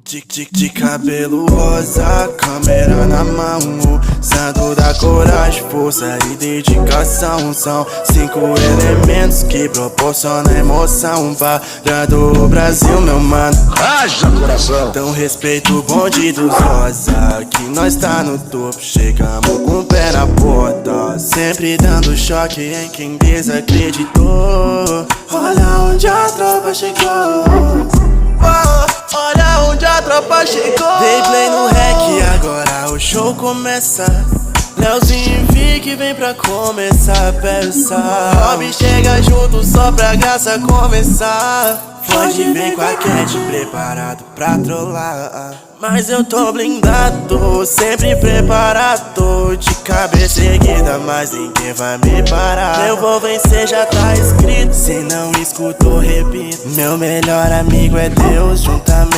De cabelo rosa, câmera na mão, santo da coragem, força e dedicação. São 5 elementos que proporcionam emoção, parando o Brasil, meu mano. Haja coração! Então respeita o bonde dos rosa, que nós tá no topo, chegamos com o pé na porta, sempre dando choque em quem desacreditou. Olha onde a tropa chegou, olha onde a tropa chegou. Dei play no rec, agora o show começa. Leozinho e Vic vem pra começar a peça. Rob chega junto só pra graça começar. Pode vir com a Cat preparado pra trollar, mas eu tô blindado, sempre preparado. De cabeça erguida, mas ninguém vai me parar. Eu vou vencer, já tá escrito. Se não escutou, repito. Meu melhor amigo é Deus, juntamente